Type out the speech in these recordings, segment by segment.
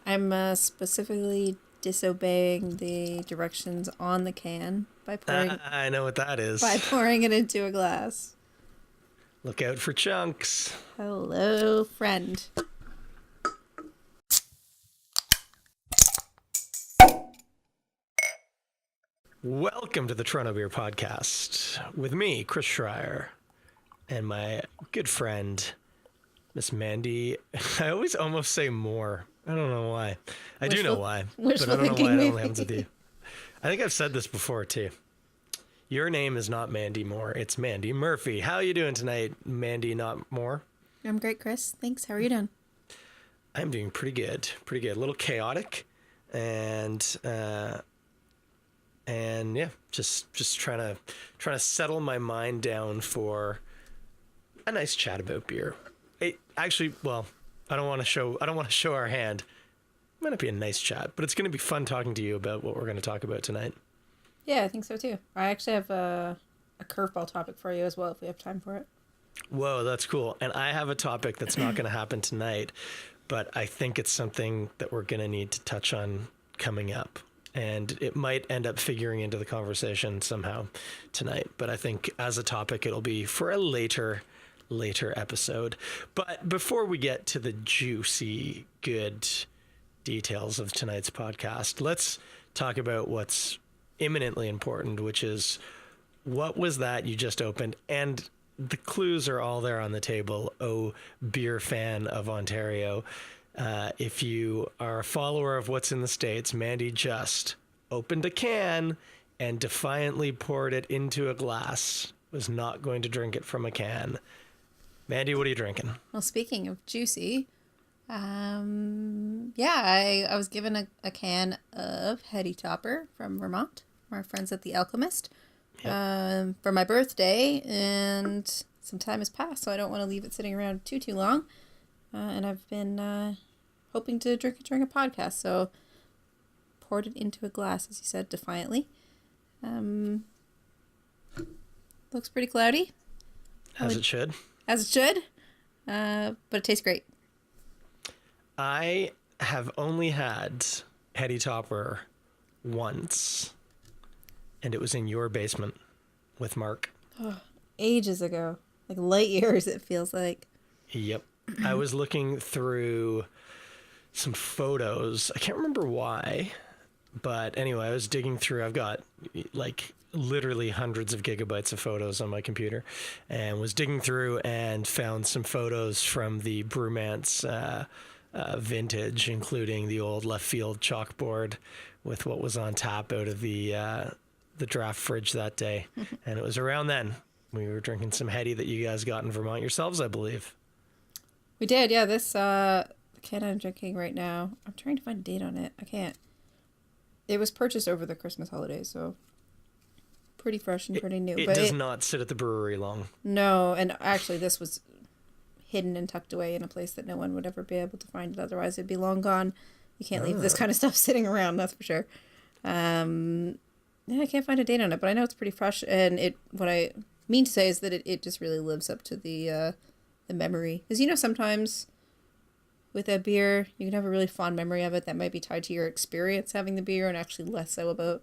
I'm specifically disobeying the directions on the can I know what that by is. pouring it into a glass. Look out for chunks. Hello, friend. Welcome to the Toronto Beer Podcast with me, Chris Schreier, and my good friend, Miss Mandy. I always almost say Moore. I don't know why. I do know Wishful, why, but I wishful don't know why thinking, it only happens with maybe. you. I think I've said this before too. Your name is not Mandy Moore. It's Mandy Murphy. How you doing tonight, Mandy, not Moore? I'm great, Chris. Thanks. How are you doing? I'm doing pretty good. Pretty good. A little chaotic, and yeah, just trying to settle my mind down for a nice chat about beer. Actually, well, I don't want to show our hand. It might not be a nice chat, but it's going to be fun talking to you about what we're going to talk about tonight. Yeah, I think so too. I actually have a curveball topic for you as well if we have time for it. Whoa, that's cool. And I have a topic that's not going to happen tonight, but I think it's something that we're going to need to touch on coming up. And it might end up figuring into the conversation somehow tonight. But I think as a topic, it'll be for a later episode. But before we get to the juicy, good details of tonight's podcast, let's talk about what's imminently important, which is what was that you just opened? And the clues are all there on the table. Oh, beer fan of Ontario. If you are a follower of what's in the States, Mandy just opened a can and defiantly poured it into a glass. Was not going to drink it from a can. Mandy, what are you drinking? Well, speaking of juicy, yeah, I was given a can of Heady Topper from Vermont, from our friends at the Alchemist, Yep. for my birthday, and some time has passed, so I don't want to leave it sitting around too long. And I've been hoping to drink it during a podcast, so poured it into a glass, as you said, defiantly. Looks pretty cloudy, As it should. as it should, but it tastes great. I have only had Heady Topper once, and it was in your basement with Mark. Ages ago, like light years, it feels like. Yep. I was looking through some photos. I can't remember why, but anyway, I was digging through. I've got like literally hundreds of gigabytes of photos on my computer, and was digging through and found some photos from the Brewmance vintage, including the old left field chalkboard with what was on tap out of the draft fridge that day. And it was around then we were drinking some Heady that you guys got in Vermont yourselves, I believe. We did, yeah. This can I'm drinking right now. I'm trying to find a date on it. I can't. It was purchased over the Christmas holidays, so pretty fresh and pretty new. It But does not sit at the brewery long. no, and actually this was hidden and tucked away in a place that no one would ever be able to find it. Otherwise, it'd be long gone. You can't leave this kind of stuff sitting around. That's for sure. Yeah, I can't find a date on it, but I know it's pretty fresh. And it, what I mean to say is that it just really lives up to the memory. Because sometimes with a beer, you can have a really fond memory of it that might be tied to your experience having the beer, and actually less so about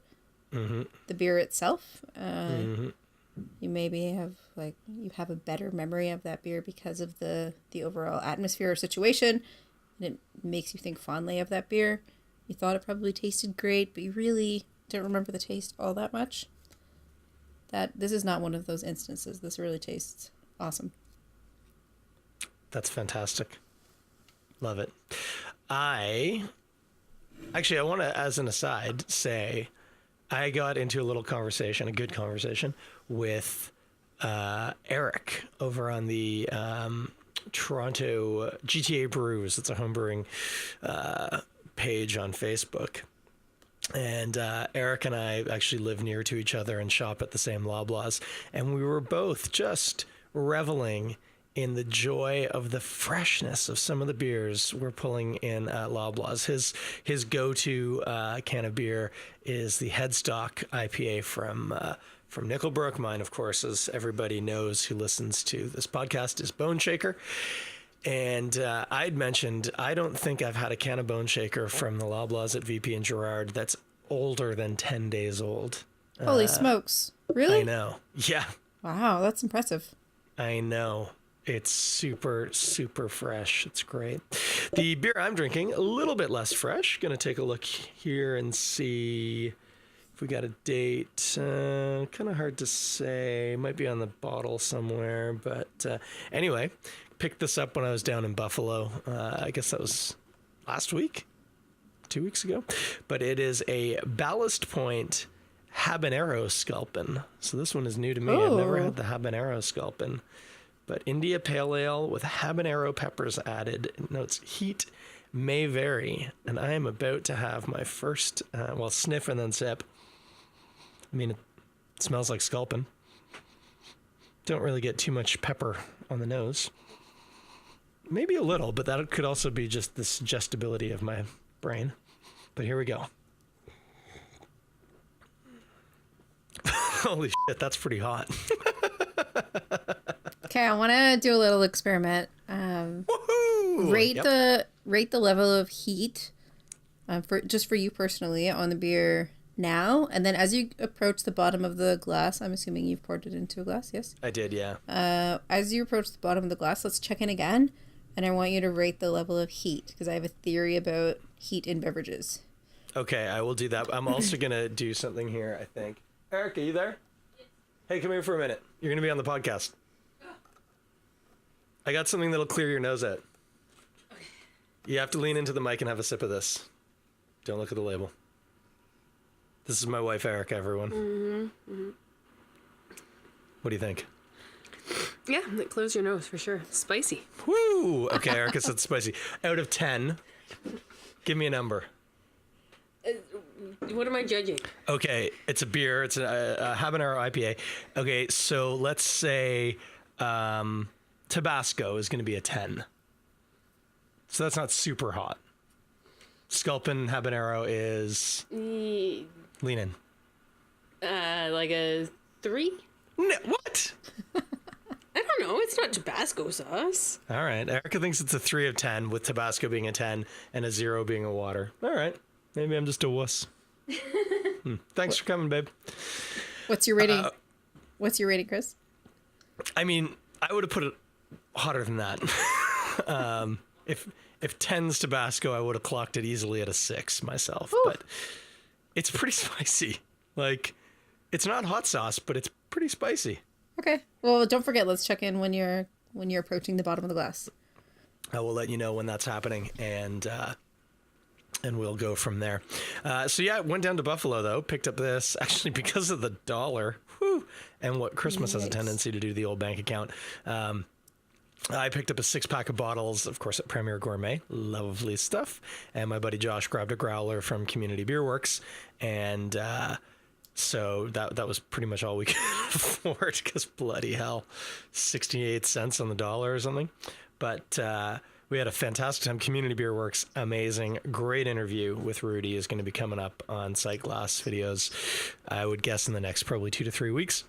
the beer itself. You maybe have you have a better memory of that beer because of the overall atmosphere or situation, and it makes you think fondly of that beer. You thought it probably tasted great, but you really don't remember the taste all that much. This is not one of those instances. This really tastes awesome. That's fantastic. Love it. I want to, as an aside, say I got into a little conversation, a good conversation, with Eric over on the Toronto GTA Brews. It's a homebrewing page on Facebook. And Eric and I actually live near to each other and shop at the same Loblaws. And we were both just reveling in the joy of the freshness of some of the beers we're pulling in at Loblaws. His go-to can of beer is the Headstock IPA from Nickelbrook. Mine, of course, as everybody knows who listens to this podcast, is Bone Shaker. And I'd mentioned, I don't think I've had a can of Bone Shaker from the Loblaws at VP and Gerard that's older than 10 days old. Holy smokes. Really? I know. Yeah. Wow, that's impressive. I know. It's super, super fresh. It's great. The beer I'm drinking, a little bit less fresh. Going to take a look here and see if we got a date. Kind of hard to say. Might be on the bottle somewhere. But anyway, picked this up when I was down in Buffalo. I guess that was last week, 2 weeks ago. But it is a Ballast Point Habanero Sculpin. So this one is new to me. I've never had the Habanero Sculpin. But India Pale Ale with habanero peppers added. It notes heat may vary. And I am about to have my first, sniff and then sip. I mean, it smells like Sculpin. Don't really get too much pepper on the nose. Maybe a little, but that could also be just the suggestibility of my brain. But here we go. Holy shit, that's pretty hot. Okay, I want to do a little experiment. Woohoo! Rate the level of heat for you personally on the beer now, and then as you approach the bottom of the glass, I'm assuming you've poured it into a glass, yes? I did, yeah. As you approach the bottom of the glass, let's check in again, and I want you to rate the level of heat, because I have a theory about heat in beverages. Okay, I will do that. I'm also going to do something here, I think. Eric, are you there? Yes. Hey, come here for a minute. You're going to be on the podcast. I got something that'll clear your nose out. Okay. You have to lean into the mic and have a sip of this. Don't look at the label. This is my wife, Erica, everyone. Mm-hmm. Mm-hmm. What do you think? Yeah, it closed your nose for sure. Spicy. Woo! Okay, Erica said spicy. Out of 10, give me a number. What am I judging? Okay, it's a beer. It's a habanero IPA. Okay, so let's say Tabasco is going to be a 10. So that's not super hot. Sculpin habanero is... Lean in. Like a 3? No, what? I don't know. It's not Tabasco sauce. All right. Erica thinks it's a 3 of 10, with Tabasco being a 10 and a 0 being a water. All right. Maybe I'm just a wuss. Thanks for coming, babe. What's your rating? What's your rating, Chris? I mean, I would have put it hotter than that. If 10's Tabasco, I would have clocked it easily at a 6 myself. Ooh. But it's pretty spicy. Like, it's not hot sauce, but it's pretty spicy. Okay. Well, don't forget. Let's check in when you're approaching the bottom of the glass. I will let you know when that's happening, and we'll go from there. So yeah, went down to Buffalo though, picked up this actually because of the dollar, and what Christmas has a tendency to do to the old bank account. I picked up a 6-pack of bottles, of course, at Premier Gourmet. Lovely stuff. And my buddy Josh grabbed a growler from Community Beer Works. And so that was pretty much all we could afford, because bloody hell, 68 cents on the dollar or something. But we had a fantastic time. Community Beer Works, amazing. Great interview with Rudy is going to be coming up on Sight Glass videos, I would guess, in the next probably 2 to 3 weeks.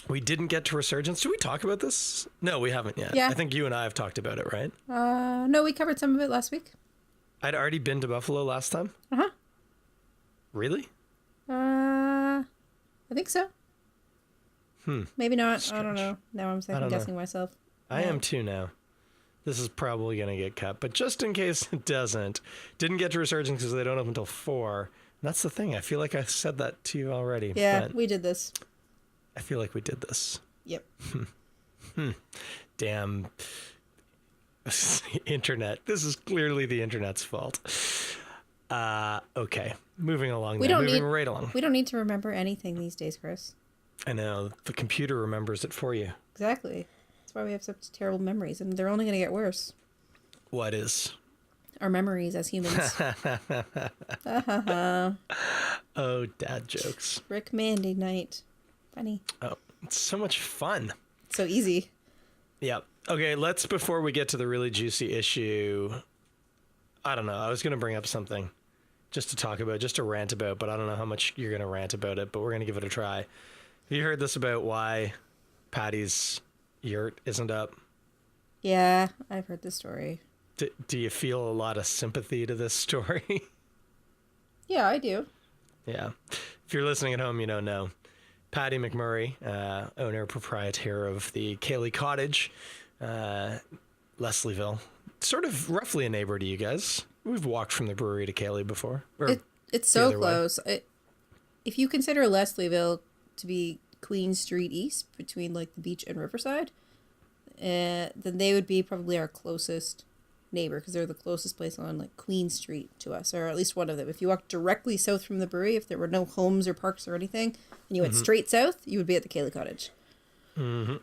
We didn't get to Resurgence. Did we talk about this? No, we haven't yet. Yeah. I think you and I have talked about it, right? No, we covered some of it last week. I'd already been to Buffalo last time? Uh-huh. Really? I think so. Maybe not. I don't know. Now I'm second guessing myself. I am too now. This is probably going to get cut, but just in case it doesn't, didn't get to Resurgence because they don't open until 4. That's the thing. I feel like I said that to you already. Yeah, we did this. I feel like we did this. Yep. Damn. Internet. This is clearly the internet's fault. Okay. Moving along. Moving right along. We don't need to remember anything these days, Chris. I know. The computer remembers it for you. Exactly. That's why we have such terrible memories, and they're only going to get worse. What is? Our memories as humans. Oh, dad jokes. Rick Mandy night. Funny. Oh, it's so much fun. So easy. Yeah. Okay, before we get to the really juicy issue, I don't know. I was going to bring up something just to talk about, just to rant about, but I don't know how much you're going to rant about it, but we're going to give it a try. Have you heard this about why Paddy's yurt isn't up? Yeah, I've heard the story. Do you feel a lot of sympathy to this story? Yeah, I do. Yeah. If you're listening at home, you don't know. Paddy McMurray, owner, proprietor of the Cayley Cottage, Leslieville, sort of roughly a neighbor to you guys. We've walked from the brewery to Cayley before. It's so close. If you consider Leslieville to be Queen Street East, between like the beach and Riverside, then they would be probably our closest neighbor, because they're the closest place on like Queen Street to us, or at least one of them. If you walked directly south from the brewery, if there were no homes or parks or anything, and you went straight south, you would be at the Cayley Cottage. Mm-hmm.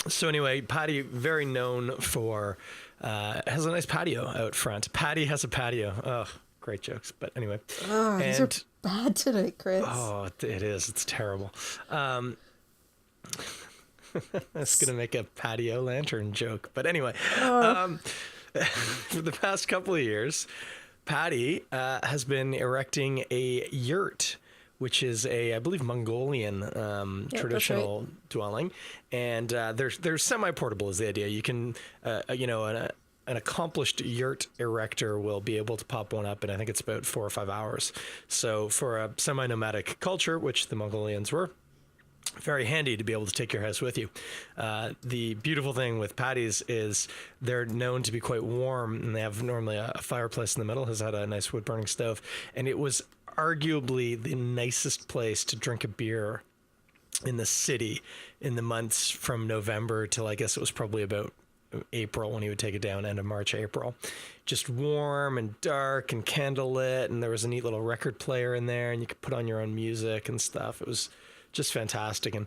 So anyway, Paddy, very known for, has a nice patio out front. Paddy has a patio. Oh, great jokes. But anyway. Oh, these are bad tonight, Chris. Oh, it is. It's terrible. That's going to make a patio lantern joke. But anyway, for the past couple of years, Paddy has been erecting a yurt, which is I believe, Mongolian traditional dwelling. And they're semi-portable is the idea. You can, an accomplished yurt erector will be able to pop one up in, I think it's about 4 or 5 hours. So for a semi-nomadic culture, which the Mongolians were, very handy to be able to take your house with you. The beautiful thing with Paddy's is they're known to be quite warm, and they have normally a fireplace in the middle, has had a nice wood burning stove. And it was arguably the nicest place to drink a beer in the city in the months from November till, I guess it was probably about April when he would take it down, end of March, April. Just warm and dark and candlelit, and there was a neat little record player in there, and you could put on your own music and stuff. It was just fantastic. And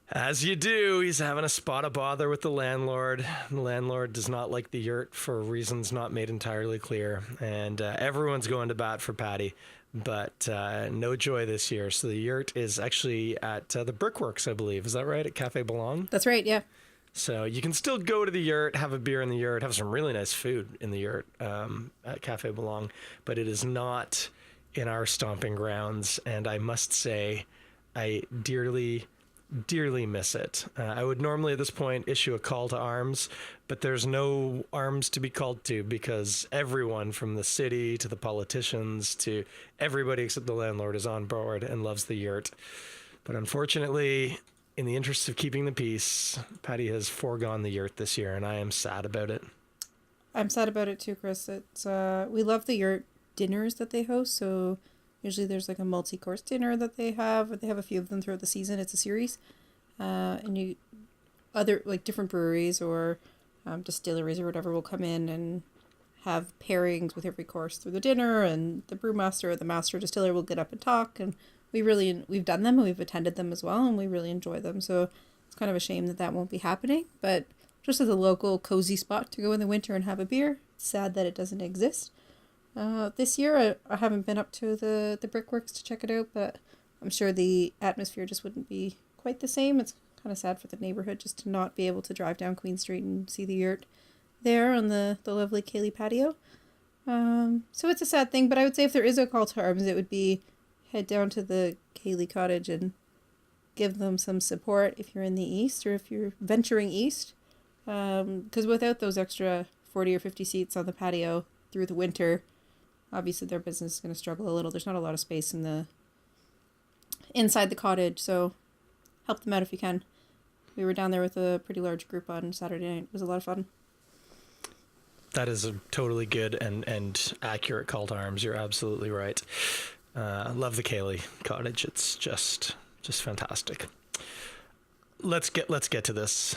as you do, he's having a spot of bother with the landlord. The landlord does not like the yurt for reasons not made entirely clear. And everyone's going to bat for Paddy, but no joy this year. So the yurt is actually at the Brickworks, I believe. Is that right? At Cafe Belong? That's right, yeah. So you can still go to the yurt, have a beer in the yurt, have some really nice food in the yurt at Cafe Belong, but it is not in our stomping grounds. And I must say, I dearly, dearly miss it. I would normally at this point issue a call to arms, but there's no arms to be called to, because everyone from the city to the politicians to everybody except the landlord is on board and loves the yurt. But unfortunately, in the interest of keeping the peace, Paddy has foregone the yurt this year, and I am sad about it. I'm sad about it too, Chris. It's we love the yurt dinners that they host, so usually there's like a multi-course dinner that they have, or they have a few of them throughout the season. It's a series. And other like different breweries or distilleries or whatever will come in and have pairings with every course through the dinner, and the brewmaster or the master distiller will get up and talk, and we've done them and we've attended them as well, and we really enjoy them. So it's kind of a shame that won't be happening, but just as a local cozy spot to go in the winter and have a beer, it's sad that it doesn't exist. This year, I haven't been up to the Brickworks to check it out, but I'm sure the atmosphere just wouldn't be quite the same. It's kind of sad for the neighborhood just to not be able to drive down Queen Street and see the yurt there on the lovely Cayley patio. So it's a sad thing, but I would say if there is a call to arms, it would be head down to the Cayley Cottage and give them some support if you're in the east or if you're venturing east. Because without those extra 40 or 50 seats on the patio through the winter, obviously their business is going to struggle a little. There's not a lot of space inside the cottage, so help them out if you can. We were down there with a pretty large group on Saturday night. It was a lot of fun. That is a totally good and accurate call to arms. You're absolutely right. Love the Cayley Cottage. It's just fantastic. Let's get to this.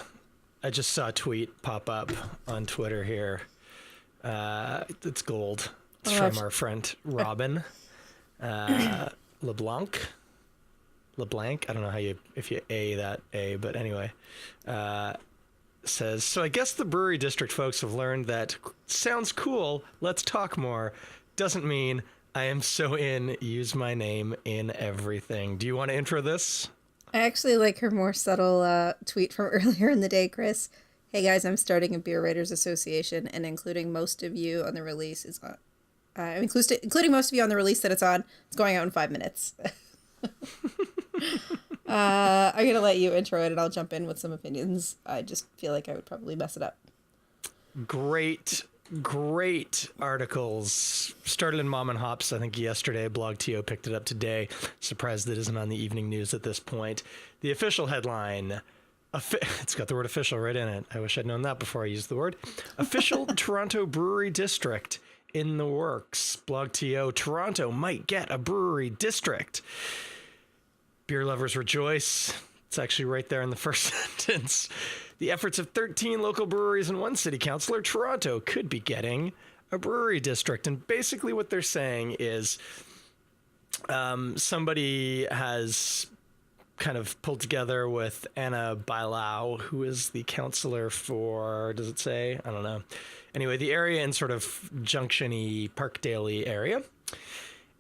I just saw a tweet pop up on Twitter here. It's gold. It's from our friend Robin LeBlanc. I don't know if you that A, but anyway, says, so I guess the Brewery District folks have learned that sounds cool, let's talk more, doesn't mean I am so in, use my name in everything. Do you want to intro this? I actually like her more subtle tweet from earlier in the day, Chris. Hey guys, I'm starting a Beer Writers Association, and including most of you on the release is on. Including most of you on the release that it's on. It's going out in 5 minutes. I'm going to let you intro it and I'll jump in with some opinions. I just feel like I would probably mess it up. Great articles. Started in Mom and Hops, I think yesterday. Blog TO picked it up today. Surprised it isn't on the evening news at this point. The official headline, it's got the word official right in it. I wish I'd known that before I used the word. Official Toronto Brewery District in the works. Blog TO, Toronto might get a brewery district. Beer lovers rejoice. It's actually right there in the first sentence. The efforts of 13 local breweries and one city councilor, Toronto, could be getting a brewery district. And basically what they're saying is somebody has kind of pulled together with Anna Bailau, who is the councilor for, does it say? I don't know. Anyway, the area in sort of Junction-y, Parkdale-y area.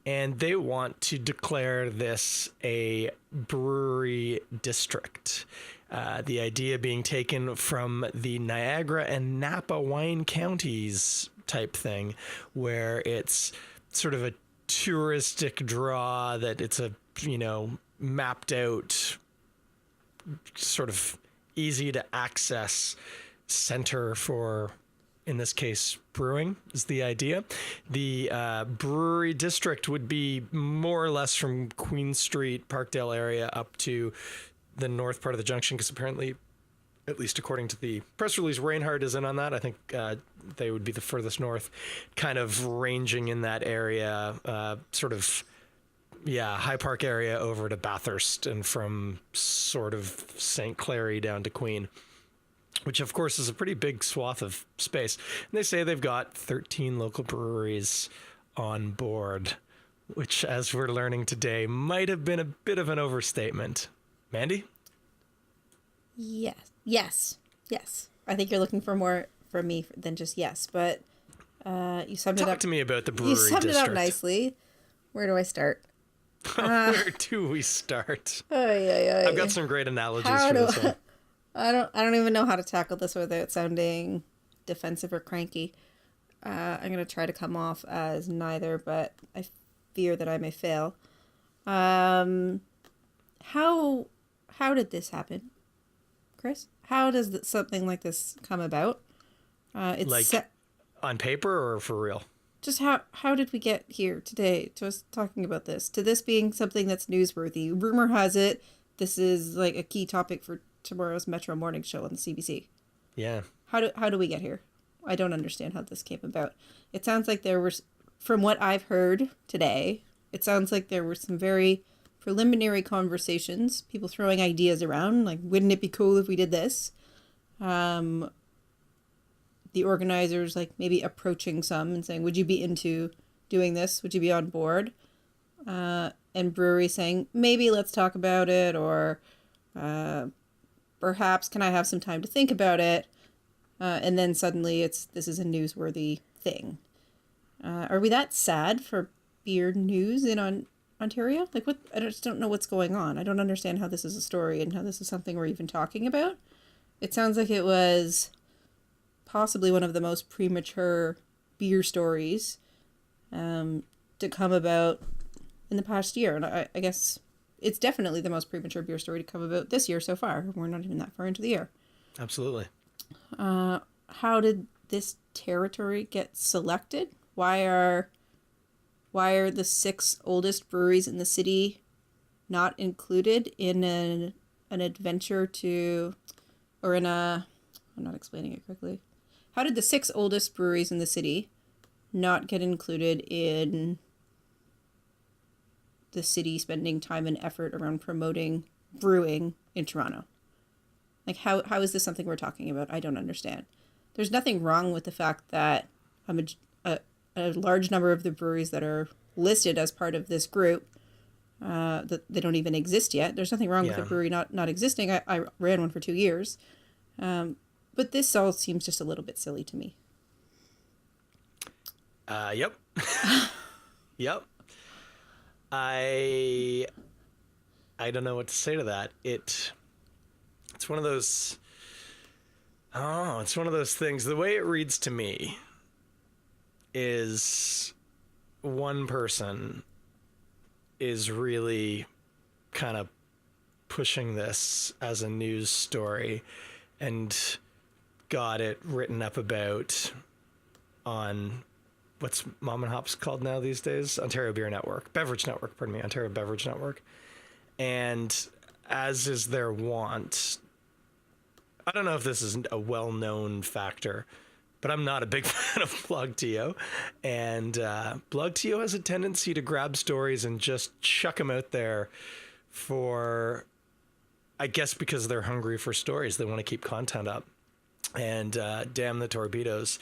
And they want to declare this a brewery district. The idea being taken from the Niagara and Napa wine counties type thing, where it's sort of a touristic draw, that it's a, mapped out, sort of easy to access center for, in this case, brewing is the idea. The brewery district would be more or less from Queen Street, Parkdale area up to the north part of the junction, because apparently, at least according to the press release, Reinhardt is in on that. I think they would be the furthest north, kind of ranging in that area, High Park area over to Bathurst, and from sort of St. Clary down to Queen, which of course is a pretty big swath of space. And they say they've got 13 local breweries on board, which, as we're learning today, might have been a bit of an overstatement. Mandy? Yes. I think you're looking for more from me than just yes, but you summed it up. Talk to me about the brewery district. You summed it up nicely. Where do I start? Where do we start? I've got some great analogies for this one. I don't even know how to tackle this without sounding defensive or cranky. I'm going to try to come off as neither, but I fear that I may fail. How did this happen, Chris? How does something like this come about? On paper or for real? Just how did we get here today to us talking about this? To this being something that's newsworthy. Rumor has it this is like a key topic for tomorrow's Metro Morning Show on the CBC. Yeah. How do we get here? I don't understand how this came about. It sounds like there was, from what I've heard today, it sounds like there were some very preliminary conversations, people throwing ideas around, like, wouldn't it be cool if we did this? The organizers, like, maybe approaching some and saying, would you be into doing this? Would you be on board? And brewery saying, maybe let's talk about it, or perhaps can I have some time to think about it? And then suddenly this is a newsworthy thing. Are we that sad for beer news in Ontario? Like, what? I just don't know what's going on. I don't understand how this is a story and how this is something we're even talking about. It sounds like it was possibly one of the most premature beer stories to come about in the past year. And I guess it's definitely the most premature beer story to come about this year so far. We're not even that far into the year. Absolutely. How did this territory get selected? Why are the 6 oldest breweries in the city not included in an adventure to, or in a, I'm not explaining it quickly. How did the 6 oldest breweries in the city not get included in the city spending time and effort around promoting brewing in Toronto? Like, how is this something we're talking about? I don't understand. There's nothing wrong with the fact that a large number of the breweries that are listed as part of this group, that they don't even exist yet. There's nothing wrong with a brewery not existing. I ran one for 2 years. But this all seems just a little bit silly to me. Yep. Yep. I don't know what to say to that. It's one of those, it's one of those things. The way it reads to me is one person is really kind of pushing this as a news story and got it written up about on what's Mom and Hop's called now these days? Ontario Beverage Network, pardon me, Ontario Beverage Network. And as is their wont, I don't know if this is a well-known factor, but I'm not a big fan of BlogTO. And BlogTO has a tendency to grab stories and just chuck them out there for, I guess, because they're hungry for stories. They want to keep content up. And damn the torpedoes.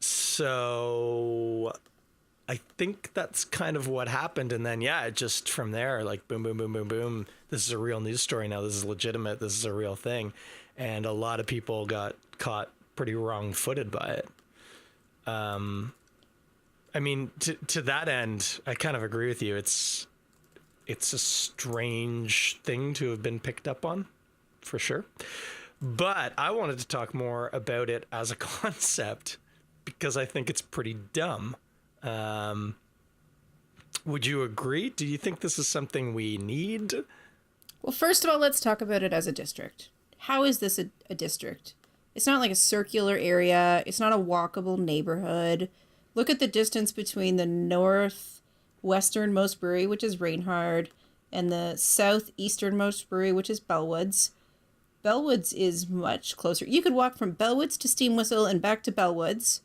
So I think that's kind of what happened. And then, yeah, it just from there, like boom, boom, boom, boom, boom. This is a real news story now. This is legitimate. This is a real thing. And a lot of people got caught pretty wrong-footed by it. I mean, to that end, I kind of agree with you. It's a strange thing to have been picked up on, for sure. But I wanted to talk more about it as a concept because I think it's pretty dumb. Would you agree? Do you think this is something we need? Well, first of all, let's talk about it as a district. How is this a district? It's not like a circular area. It's not a walkable neighborhood. Look at the distance between the northwesternmost brewery, which is Reinhard, and the southeasternmost brewery, which is Bellwoods. Bellwoods is much closer. You could walk from Bellwoods to Steam Whistle and back to Bellwoods,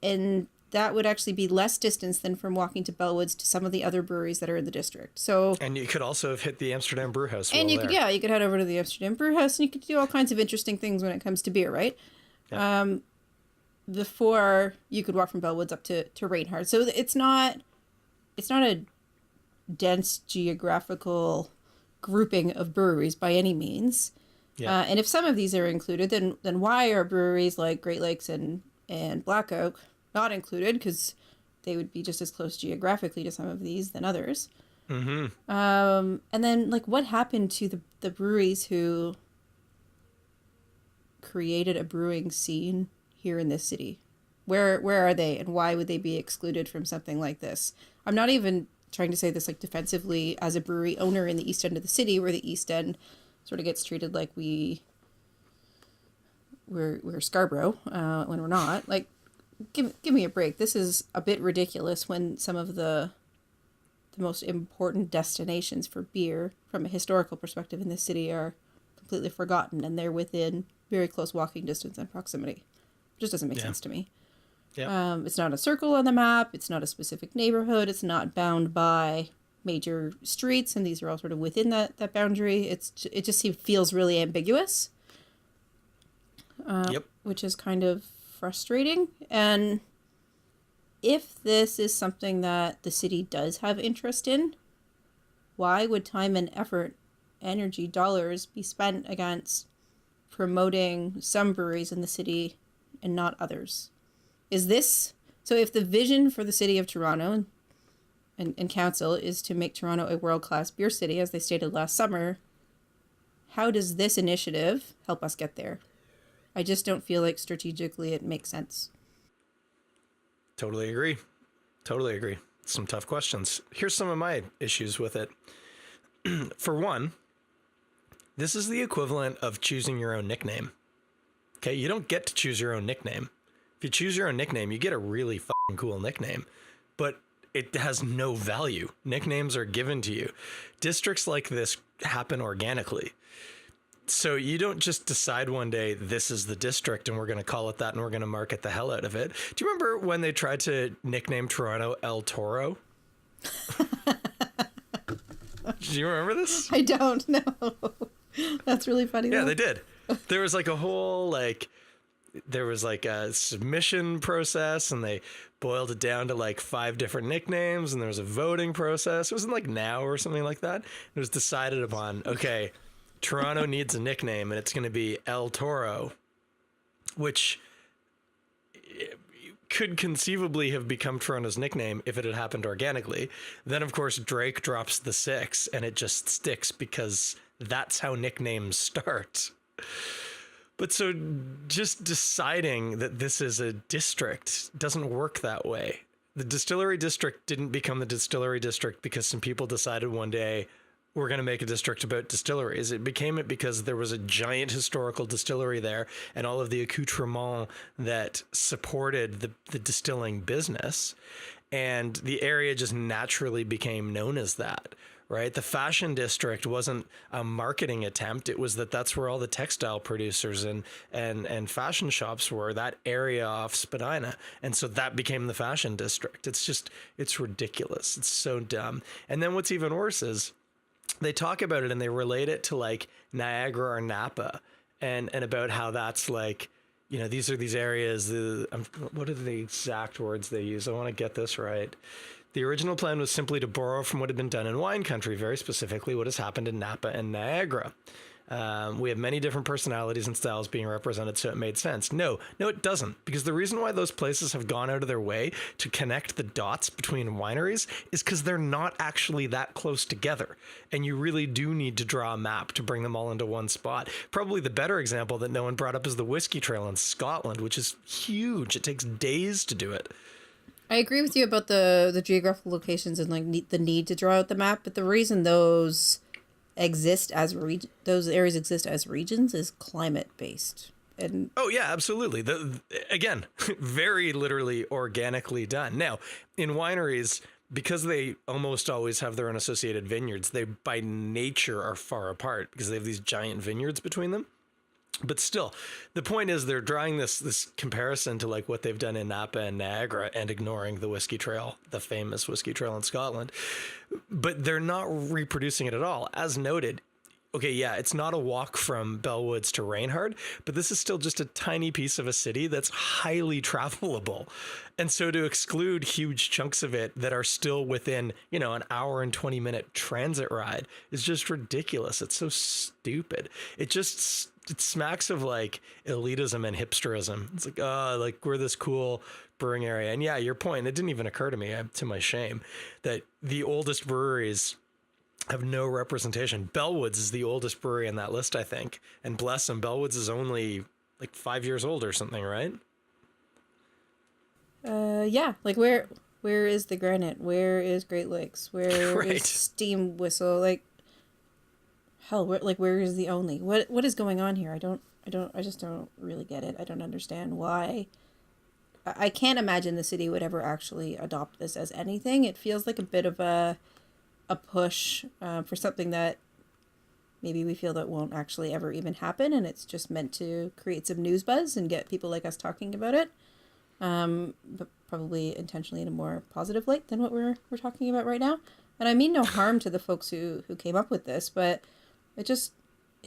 and that would actually be less distance than from walking to Bellwoods to some of the other breweries that are in the district. So, and you could also have hit the Amsterdam Brew House. And you could head over to the Amsterdam Brew House, and you could do all kinds of interesting things when it comes to beer, right? Yeah. Before you could walk from Bellwoods up to Reinhard. So it's not a dense geographical grouping of breweries by any means. Yeah. And if some of these are included, then why are breweries like Great Lakes and Black Oak not included? Because they would be just as close geographically to some of these than others. Mm-hmm. And then, like, what happened to the breweries who created a brewing scene here in this city? Where are they, and why would they be excluded from something like this? I'm not even trying to say this like defensively as a brewery owner in the east end of the city, where the east end sort of gets treated like we're Scarborough when we're not. Like, give me a break. This is a bit ridiculous when some of the most important destinations for beer from a historical perspective in this city are completely forgotten, and they're within very close walking distance and proximity. It just doesn't make sense to me. Yeah. It's not a circle on the map. It's not a specific neighborhood. It's not bound by major streets, and these are all sort of within that boundary. It just feels really ambiguous. Which is kind of frustrating. And if this is something that the city does have interest in, why would time and effort, energy, dollars be spent against promoting some breweries in the city and not others? So if the vision for the city of Toronto and council is to make Toronto a world-class beer city, as they stated last summer, how does this initiative help us get there? I just don't feel like strategically it makes sense. Totally agree. Some tough questions. Here's some of my issues with it. For one, this is the equivalent of choosing your own nickname. Okay, you don't get to choose your own nickname. If you choose your own nickname, you get a really fucking cool nickname, but it has no value. Nicknames are given to you. Districts like this happen organically. So you don't just decide one day, this is the district and we're going to call it that and we're going to market the hell out of it. Do you remember when they tried to nickname Toronto El Toro? Do you remember this? I don't know. That's really funny. Yeah, they did. There was like a whole there was like a submission process, and they boiled it down to like 5 different nicknames, and there was a voting process. It wasn't like Now or something like that. It was decided upon, okay, Toronto needs a nickname, and it's going to be El Toro, which could conceivably have become Toronto's nickname if it had happened organically. Then, of course, Drake drops the 6, and it just sticks because that's how nicknames start. But so just deciding that this is a district doesn't work that way. The distillery district didn't become the distillery district because some people decided one day, we're going to make a district about distilleries. It became it because there was a giant historical distillery there and all of the accoutrement that supported the distilling business. And the area just naturally became known as that, right? The fashion district wasn't a marketing attempt. It was that's where all the textile producers and fashion shops were, that area off Spadina. And so that became the fashion district. It's ridiculous. It's so dumb. And then what's even worse is, they talk about it and they relate it to like Niagara or Napa and about how that's like, these are these areas. What are the exact words they use? I want to get this right. The original plan was simply to borrow from what had been done in wine country, very specifically what has happened in Napa and Niagara. We have many different personalities and styles being represented, so it made sense. No, it doesn't. Because the reason why those places have gone out of their way to connect the dots between wineries is because they're not actually that close together. And you really do need to draw a map to bring them all into one spot. Probably the better example that no one brought up is the Whiskey Trail in Scotland, which is huge. It takes days to do it. I agree with you about the geographical locations and like the need to draw out the map, but the reason those areas exist as regions is climate based. And oh yeah, absolutely. Again, very literally organically done. Now, in wineries, because they almost always have their own associated vineyards, they by nature are far apart because they have these giant vineyards between them. But still, the point is they're drawing this comparison to like what they've done in Napa and Niagara and ignoring the Whiskey Trail, the famous Whiskey Trail in Scotland. But they're not reproducing it at all. As noted, okay, yeah, it's not a walk from Bellwoods to Reinhard, but this is still just a tiny piece of a city that's highly travelable. And so to exclude huge chunks of it that are still within, an hour and 20-minute transit ride is just ridiculous. It's so stupid. It smacks of like elitism and hipsterism. It's like, like we're this cool brewing area. And yeah, your point, it didn't even occur to me, to my shame, that the oldest breweries have no representation. Bellwoods is the oldest brewery in that list, I think. And bless them, Bellwoods is only like 5 years old or something, right? Yeah. Like where is the Granite? Where is Great Lakes? Where Right. is Steam Whistle? Like, hell, where is the Only? What is going on here? I just don't really get it. I don't understand why. I can't imagine the city would ever actually adopt this as anything. It feels like a bit of a push for something that maybe we feel that won't actually ever even happen, and it's just meant to create some news buzz and get people like us talking about it, but probably intentionally in a more positive light than what we're talking about right now. And I mean no harm to the folks who came up with this, but it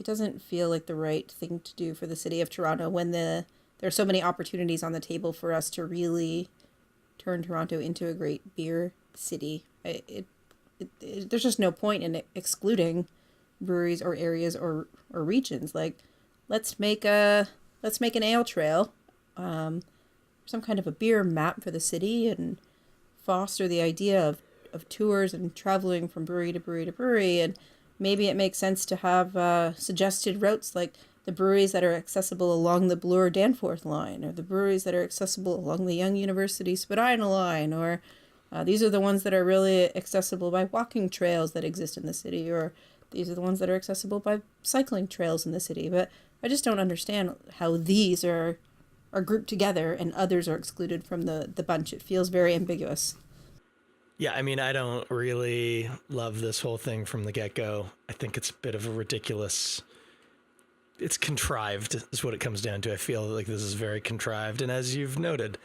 doesn't feel like the right thing to do for the city of Toronto when there are so many opportunities on the table for us to really turn Toronto into a great beer city. There's just no point in excluding breweries or areas or regions. Like, let's make an ale trail, some kind of a beer map for the city, and foster the idea of tours and traveling from brewery to brewery to brewery. And maybe it makes sense to have suggested routes like the breweries that are accessible along the Bloor Danforth line, or the breweries that are accessible along the Young University Spadina line, or these are the ones that are really accessible by walking trails that exist in the city, or these are the ones that are accessible by cycling trails in the city. But I just don't understand how these are grouped together and others are excluded from the bunch. It feels very ambiguous. Yeah, I mean, I don't really love this whole thing from the get-go. I think it's a bit of a ridiculous... It's contrived, is what it comes down to. I feel like this is very contrived. And as you've noted,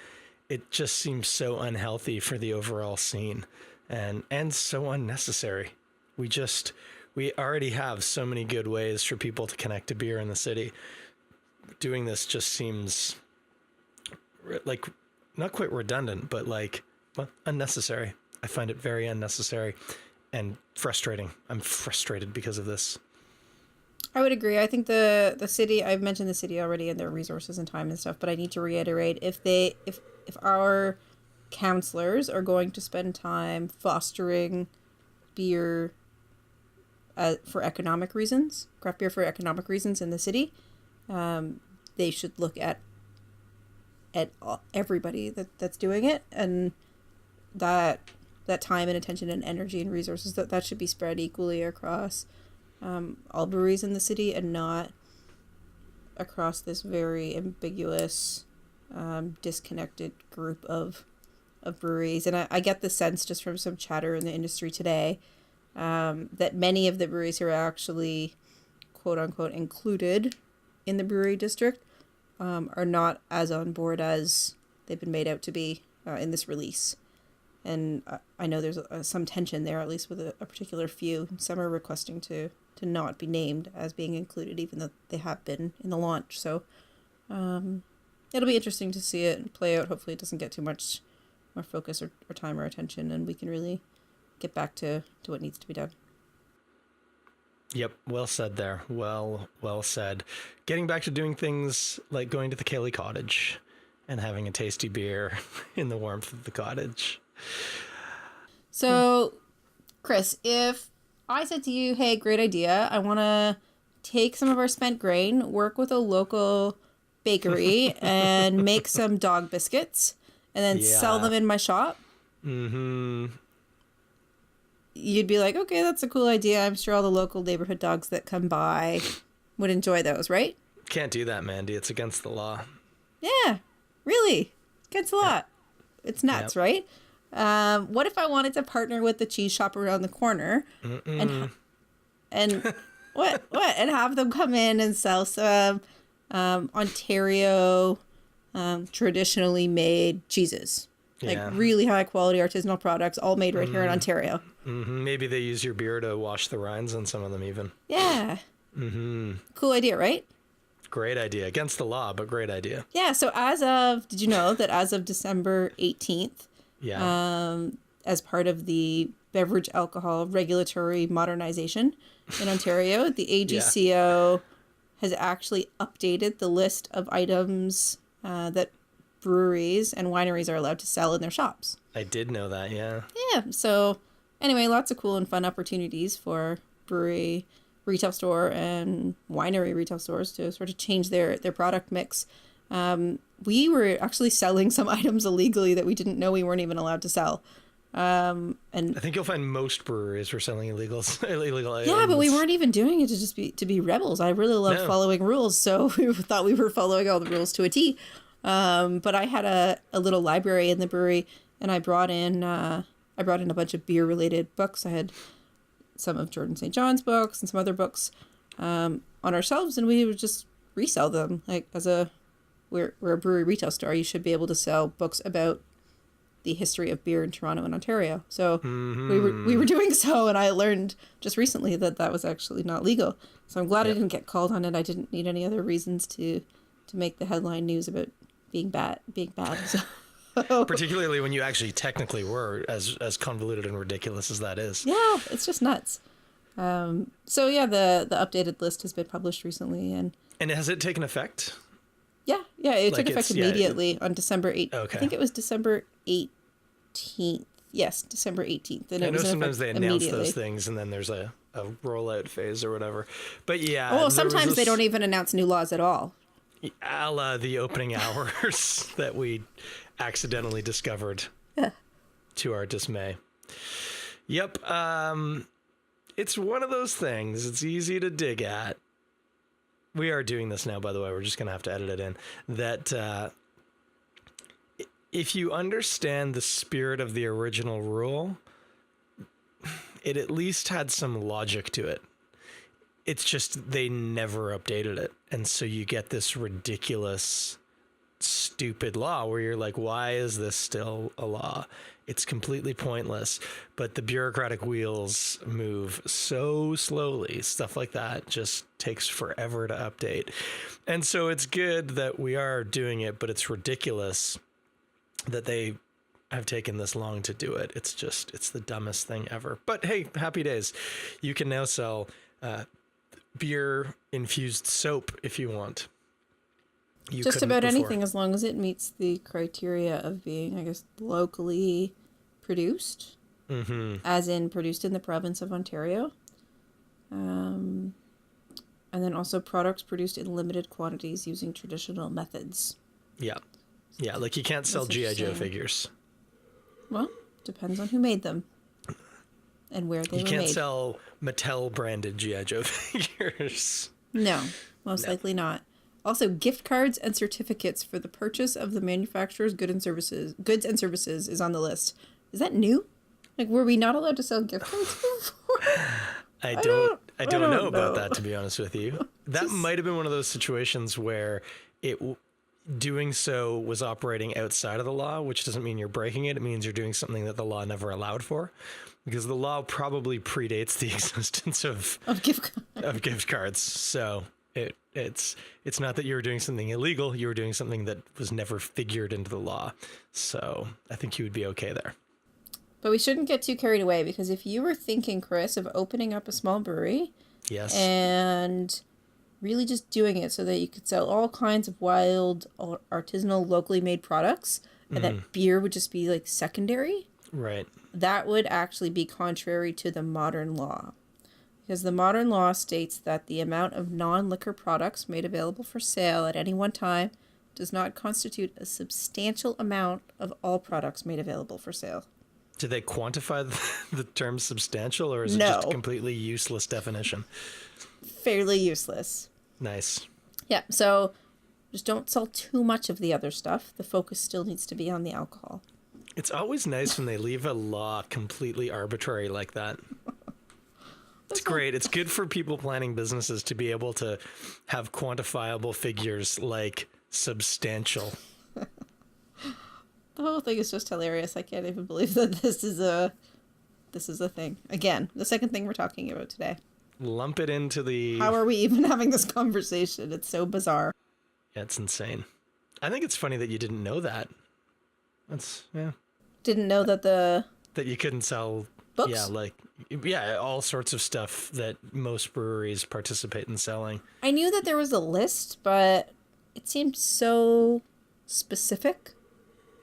it just seems so unhealthy for the overall scene and so unnecessary. We already have so many good ways for people to connect to beer in the city. Doing this just seems like not quite redundant, but unnecessary. I find it very unnecessary and frustrating. I'm frustrated because of this. I would agree. I think the city, I've mentioned the city already and their resources and time and stuff, but I need to reiterate, if our councillors are going to spend time fostering beer for economic reasons, craft beer for economic reasons in the city, they should look at everybody that's doing it, and that that time and attention and energy and resources, that should be spread equally across all breweries in the city and not across this very ambiguous, disconnected group of breweries. And I get the sense just from some chatter in the industry today that many of the breweries who are actually quote unquote included in the brewery district are not as on board as they've been made out to be in this release. And I know there's some tension there, at least with a particular few. Some are requesting to not be named as being included, even though they have been in the launch. So it'll be interesting to see it play out. Hopefully it doesn't get too much more focus or time or attention, and we can really get back to what needs to be done. Yep, well said there. Well said. Getting back to doing things like going to the Cayley Cottage and having a tasty beer in the warmth of the cottage. So, Chris, if I said to you, hey, great idea, I want to take some of our spent grain, work with a local bakery and make some dog biscuits and then sell them in my shop. Mm-hmm. You'd be like, okay, that's a cool idea. I'm sure all the local neighborhood dogs that come by would enjoy those, right? Can't do that, Mandy. It's against the law. Yeah, really. Against the law. It's nuts, right? What if I wanted to partner with the cheese shop around the corner and what and have them come in and sell some Ontario traditionally made cheeses, like really high quality artisanal products, all made right here in Ontario. Mm-hmm. Maybe they use your beer to wash the rinds on some of them, even. Yeah. Mm-hmm. Cool idea, right? Great idea. Against the law, but great idea. Yeah. So did you know that as of December 18th? As part of the beverage alcohol regulatory modernization in Ontario, the AGCO has actually updated the list of items that breweries and wineries are allowed to sell in their shops. I did know that, yeah. Yeah. So anyway, lots of cool and fun opportunities for brewery retail store and winery retail stores to sort of change their product mix. We were actually selling some items illegally that we didn't know we weren't even allowed to sell. And I think you'll find most breweries were selling illegal items. Yeah, but we weren't even doing it to be rebels. I really love following rules, so we thought we were following all the rules to a T. But I had a little library in the brewery, and I brought in a bunch of beer related books. I had some of Jordan St. John's books and some other books on our shelves, and we would just resell them like we're a brewery retail store. You should be able to sell books about the history of beer in Toronto and Ontario. So we were doing so, and I learned just recently that was actually not legal. So I'm glad I didn't get called on it. I didn't need any other reasons to make the headline news about being bad. So. Particularly when you actually technically were, as convoluted and ridiculous as that is. Yeah, it's just nuts. So yeah, the updated list has been published recently, and has it taken effect? Yeah, it took effect immediately on December 8th. Okay. I think it was December 18th. Yes, December 18th. And I know sometimes they announce those things and then there's a rollout phase or whatever. But yeah. Oh, sometimes they don't even announce new laws at all. A la the opening hours that we accidentally discovered to our dismay. Yep. It's one of those things. It's easy to dig at. We are doing this now, by the way. We're just going to have to edit it in. That if you understand the spirit of the original rule, it at least had some logic to it. It's just they never updated it. And so you get this ridiculous, stupid law where you're like, why is this still a law? It's completely pointless, but the bureaucratic wheels move so slowly. Stuff like that just takes forever to update. And so it's good that we are doing it, but it's ridiculous that they have taken this long to do it. It's the dumbest thing ever. But hey, happy days. You can now sell beer infused soap if you want. Just about anything, as long as it meets the criteria of being, I guess, locally produced, as in produced in the province of Ontario, and then also products produced in limited quantities using traditional methods. Yeah, like you can't sell G.I. Joe figures. Well, Depends on who made them and where they You were can't made. sell Mattel branded G.I. Joe figures. No, most likely not. Also, gift cards and certificates for the purchase of the manufacturer's goods and services is on the list. Is that new? Like, were we not allowed to sell gift cards before? I don't know about know. that, to be honest with you. That might have been one of those situations where doing so was operating outside of the law, which doesn't mean you're breaking it. It means you're doing something that the law never allowed for, because the law probably predates the existence of gift cards. So it's not that you were doing something illegal. You were doing something that was never figured into the law. So I think you would be okay there. But we shouldn't get too carried away, because if you were thinking, Chris, of opening up a small brewery, yes, and really just doing it so that you could sell all kinds of wild, artisanal, locally made products, and that beer would just be like secondary, right? That would actually be contrary to the modern law. Because the modern law states that the amount of non-liquor products made available for sale at any one time does not constitute a substantial amount of all products made available for sale. Do they quantify the term substantial, or is it just a completely useless definition? Fairly useless. Nice. Yeah, so just don't sell too much of the other stuff. The focus still needs to be on the alcohol. It's always nice when they leave a law completely arbitrary like that. It's great. It's good for people planning businesses to be able to have quantifiable figures like substantial. The whole thing is just hilarious. I can't even believe that this is a thing. Again, the second thing we're talking about today. Lump it into the... How are we even having this conversation? It's so bizarre. Yeah, it's insane. I think it's funny that you didn't know that. Didn't know that that you couldn't sell... books? All sorts of stuff that most breweries participate in selling. I knew that there was a list, but it seemed so specific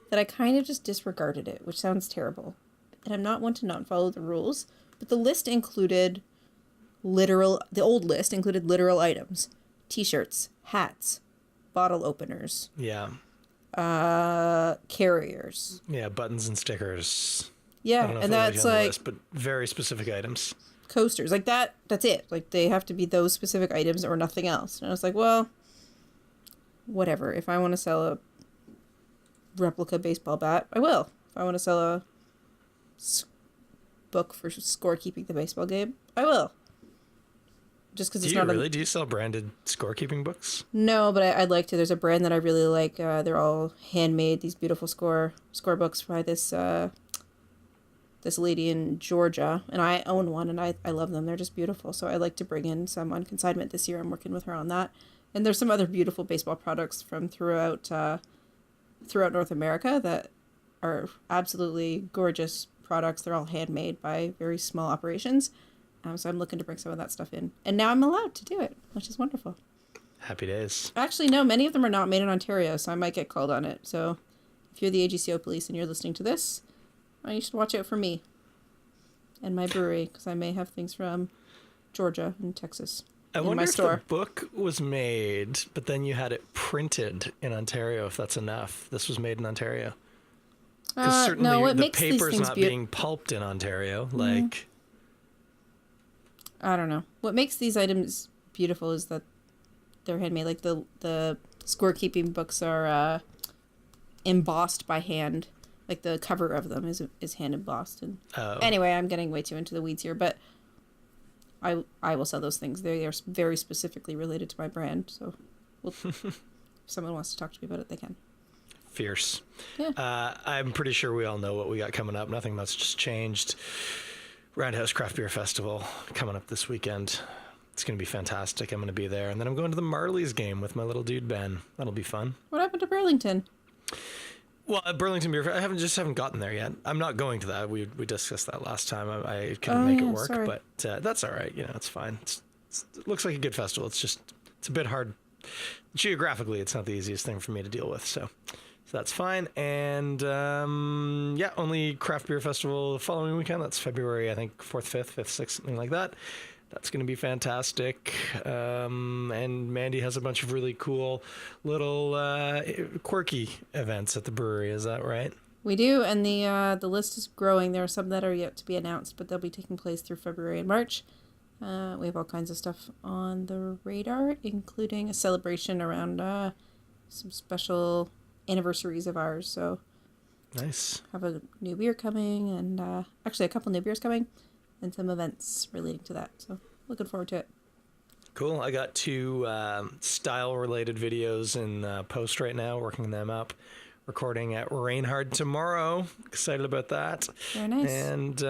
that I kind of just disregarded it, which sounds terrible. And I'm not one to not follow the rules, but the list included the old list included literal items: t-shirts, hats, bottle openers. Yeah. Carriers. Yeah, buttons and stickers. Yeah, I don't know and if that's on the like list, but very specific items. Coasters. Like that's it. Like they have to be those specific items or nothing else. And I was like, well, whatever. If I want to sell a replica baseball bat, I will. If I want to sell a book for scorekeeping the baseball game, I will. Just because it's not... Do you sell branded scorekeeping books? No, but I'd like to. There's a brand that I really like. They're all handmade. These beautiful score books by this lady in Georgia, and I own one, and I love them. They're just beautiful. So I'd like to bring in some on consignment this year. I'm working with her on that. And there's some other beautiful baseball products from throughout North America that are absolutely gorgeous products. They're all handmade by very small operations. So I'm looking to bring some of that stuff in. And now I'm allowed to do it, which is wonderful. Happy days. Actually, no, many of them are not made in Ontario, so I might get called on it. So if you're the AGCO police and you're listening to this, you should watch out for me and my brewery, because I may have things from Georgia and Texas I in wonder my if store. the book was made, but then you had it printed in Ontario, if that's enough. This was made in Ontario. Because certainly no, it the makes these paper's things not being pulped in Ontario. Like, I don't know. What makes these items beautiful is that they're handmade. Like the scorekeeping books are embossed by hand. Like the cover of them is hand embossed. And anyway, I'm getting way too into the weeds here, but I will sell those things. They are very specifically related to my brand. So if someone wants to talk to me about it, they can. Fierce. Yeah. I'm pretty sure we all know what we got coming up. Nothing much just changed. Roundhouse Craft Beer Festival coming up this weekend. It's going to be fantastic. I'm going to be there. And then I'm going to the Marlies game with my little dude, Ben. That'll be fun. What happened to Burlington? Well, Burlington Beer Fest, I haven't gotten there yet. I'm not going to that. We discussed that last time. I couldn't make it work, sorry. but that's all right. It's fine. It looks like a good festival. It's a bit hard. Geographically, it's not the easiest thing for me to deal with, so that's fine. And only craft beer festival the following weekend. That's February, I think 4th, 5th, 5th, 6th, something like that. That's going to be fantastic. And Mandy has a bunch of really cool little quirky events at the brewery. Is that right? We do, and the list is growing. There are some that are yet to be announced, but they'll be taking place through February and March. We have all kinds of stuff on the radar, including a celebration around some special anniversaries of ours. So nice. Have a new beer coming, and actually a couple new beers coming, and some events relating to that. So looking forward to it. Cool. I got 2 style-related videos in post right now, working them up. Recording at Rainhard tomorrow. Excited about that. Very nice. And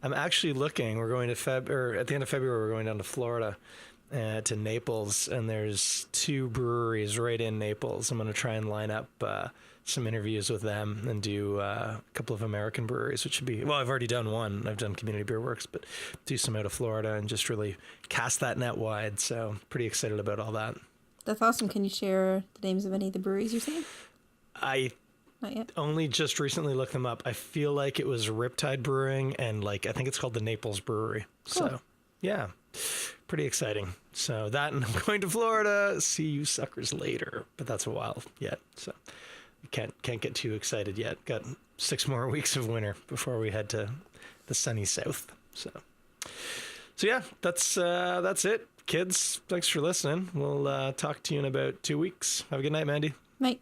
I'm actually looking. We're going to at the end of February. We're going down to Florida, to Naples, and there's 2 breweries right in Naples. I'm going to try and line up some interviews with them and do a couple of American breweries, which would be, well, I've already done one. I've done Community Beer Works, but do some out of Florida and just really cast that net wide. So pretty excited about all that. That's awesome. Can you share the names of any of the breweries you're saying? I Not yet. only just recently looked them up. I feel like it was Riptide Brewing, and I think it's called the Naples Brewery. Cool. So yeah, pretty exciting. So that, and I'm going to Florida. See you suckers later, but that's a while yet. So can't get too excited yet. Got 6 more weeks of winter before we head to the sunny south. So yeah, that's it, kids. Thanks for listening. We'll talk to you in about 2 weeks. Have a good night, Mandy. Night.